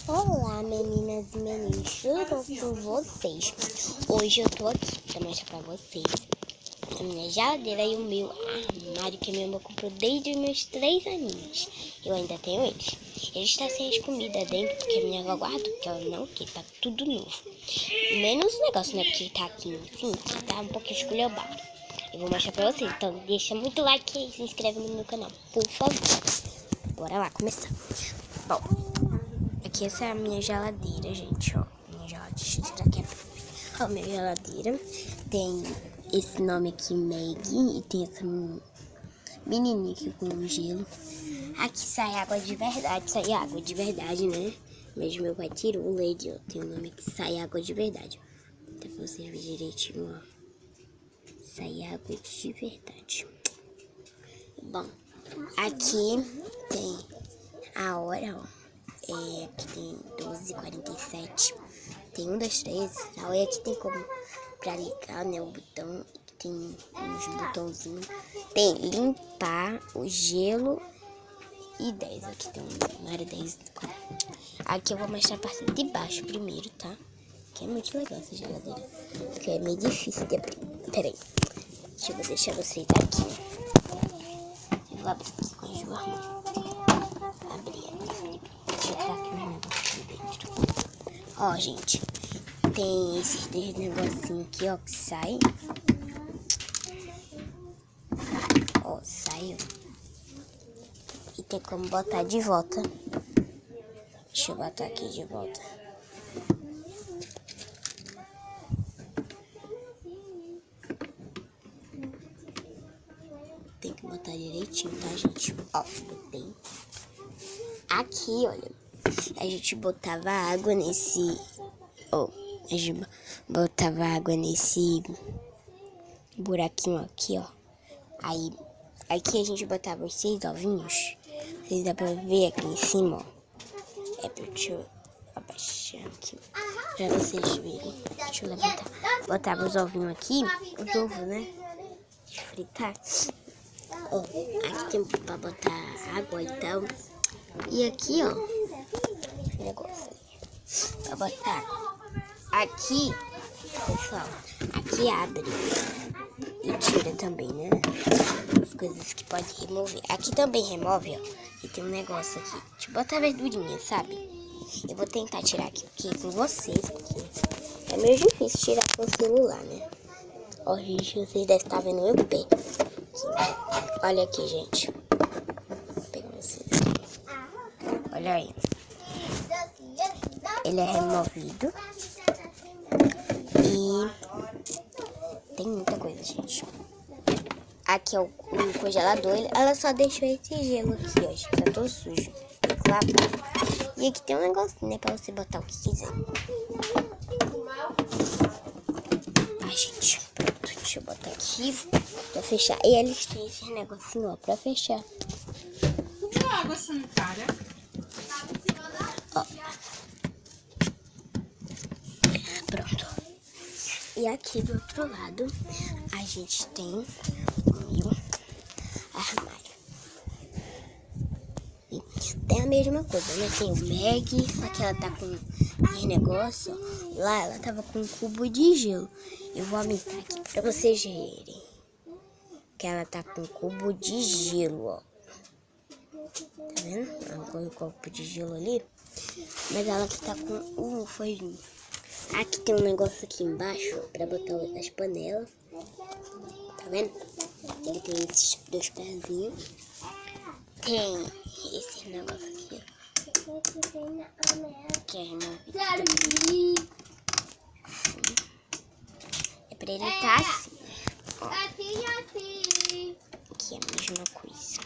Olá, meninas e meninos, tudo bom com vocês? Hoje eu tô aqui pra mostrar pra vocês a minha geladeira e o meu armário que minha mãe comprou desde os meus 3 aninhos. Eu ainda tenho eles. Eles estão sem as comidas dentro porque a minha avó guardou, porque ela não quer, tá tudo novo. Menos o negócio, né, que tá aqui em cima, que tá um pouquinho esculhambado. Eu vou mostrar pra vocês, então deixa muito like e se inscreve no meu canal, por favor. Bora lá começar. Bom, aqui essa é a minha geladeira, gente, ó. Minha geladeira, deixa eu tirar aqui. Ó, minha geladeira tem esse nome aqui, Maggie, e tem essa menininha aqui com gelo. Aqui sai água de verdade, sai água de verdade, né? Mas meu pai tirou o leite, ó. Tem o nome aqui, sai água de verdade. Dá pra vocês verem direitinho, ó. Sai água de verdade. Bom, aqui tem a hora, ó. Aqui tem 12h47. Tem 1, 2, 3. Aí aqui tem como pra ligar, né, o botão. Tem uns botãozinhos. Tem limpar, o gelo e 10. Aqui tem uma área 10. Aqui eu vou mostrar a parte de baixo primeiro, tá? Que é muito legal essa geladeira. Porque é meio difícil de abrir. Pera aí. Deixa eu deixar vocês aqui. Eu vou abrir aqui com a Joana. Abrir. Deixa eu tirar aqui os negócios de dentro. Ó, gente. Tem esses 3 negocinhos aqui, ó, que saem. Ó, saiu. E tem como botar de volta. Deixa eu botar aqui de volta. Tem que botar direitinho, tá, gente? Ó, botei. Aqui, olha. A gente botava água nesse... Ó, a gente botava água nesse buraquinho aqui, ó. Aí, aqui a gente botava os 6 ovinhos. Vocês dá pra ver aqui em cima, ó. Deixa eu abaixar aqui pra vocês verem. Deixa eu levantar. Botava os ovinhos aqui. Os ovos, né? De fritar. Ó, aqui tem pra botar água e tal. E aqui, ó, esse negócio pra botar. Aqui, pessoal, aqui abre e tira também, né? As coisas que pode remover. Aqui também remove, ó. E tem um negócio aqui de botar verdurinha, sabe? Eu vou tentar tirar aqui com vocês, porque é meio difícil tirar com o celular, né? Ó, gente, vocês devem estar vendo meu pé. Aqui. Olha aqui, gente. Vou pegar vocês. Olha aí. Ele é removido. E tem muita coisa, gente. Aqui é o congelador. Ela só deixou esse gelo aqui, ó. Gente, tá todo sujo. Tem que lavar. E aqui tem um negocinho, né? Pra você botar o que quiser. Ai, gente. Pronto. Deixa eu botar aqui pra fechar. E eles têm esse negocinho, ó, pra fechar. Água sanitária. Ó. Pronto. E aqui do outro lado, a gente tem o meu armário. E tem a mesma coisa, né? Tem o Maggie, só que ela tá com esse negócio. Lá ela tava com um cubo de gelo. Eu vou aumentar aqui pra vocês verem. Que ela tá com um cubo de gelo, ó. Tá vendo? Ela colocou o copo de gelo ali. Mas ela aqui tá com forninho. Aqui tem um negócio aqui embaixo pra botar as panelas. Tá vendo? Ele tem esses 2 pezinhos. Tem esse negócio aqui, ó. Que é removido. É pra ele estar assim. Ó. Aqui é a mesma coisa.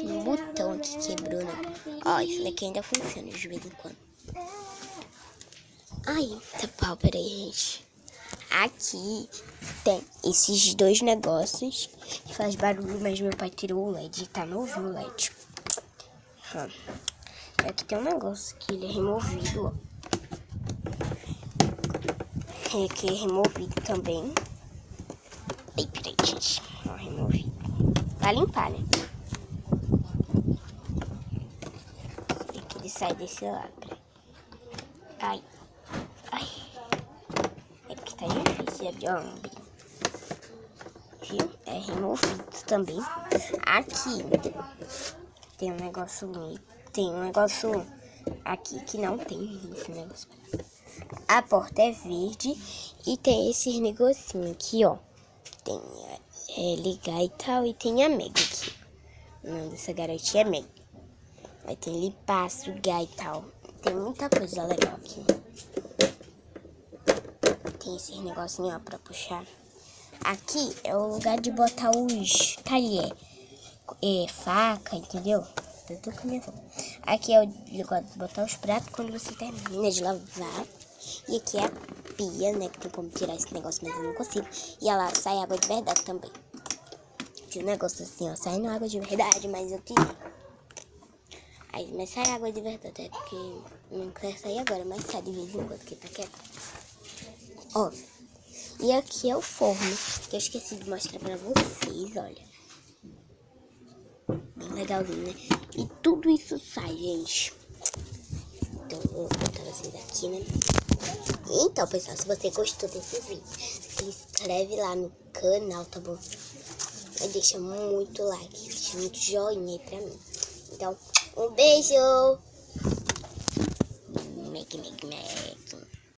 Um botão aqui quebrou, né? Ó, isso daqui ainda funciona de vez em quando. Ai, tá pau, peraí, gente. Aqui tem esses 2 negócios que faz barulho, mas meu pai tirou o LED. Tá novo o LED. Aqui tem um negócio que ele é removido, ó. Aqui é removido também. Ó, removi. Pra limpar, né? Tem que ele sai desse lado. Ai. Ai. É porque tá difícil de abrir, ó. Viu? É removido também. Aqui tem um negócio aqui que não tem esse negócio. A porta é verde e tem esses negocinhos aqui, ó. Tem ligar e tal, e tem a Meg aqui. O nome dessa garotinha é Meg. Aí tem limpar, sugar e tal. Tem muita coisa legal aqui. Tem esses negocinhos, ó, pra puxar. Aqui é o lugar de botar os talher, faca, entendeu? Tudo com a minha faca. Aqui é o lugar de botar os pratos quando você termina de lavar. E aqui é a pia, né? Que tem como tirar esse negócio, mas eu não consigo. E ela sai água de verdade também. Tem um negócio assim, ó. Sai na água de verdade, mas eu tirei. Aí, mas sai água de verdade. É porque não quer sair agora, mas sai de vez em quando, que tá quieto. Ó. E aqui é o forno, que eu esqueci de mostrar pra vocês, olha. Bem legalzinho, né? E tudo isso sai, gente. Então, eu vou botar vocês aqui, né? Então, pessoal, se você gostou desse vídeo, se inscreve lá no canal, tá bom? E deixa muito like, deixa muito joinha aí pra mim. Então, um beijo! Meg.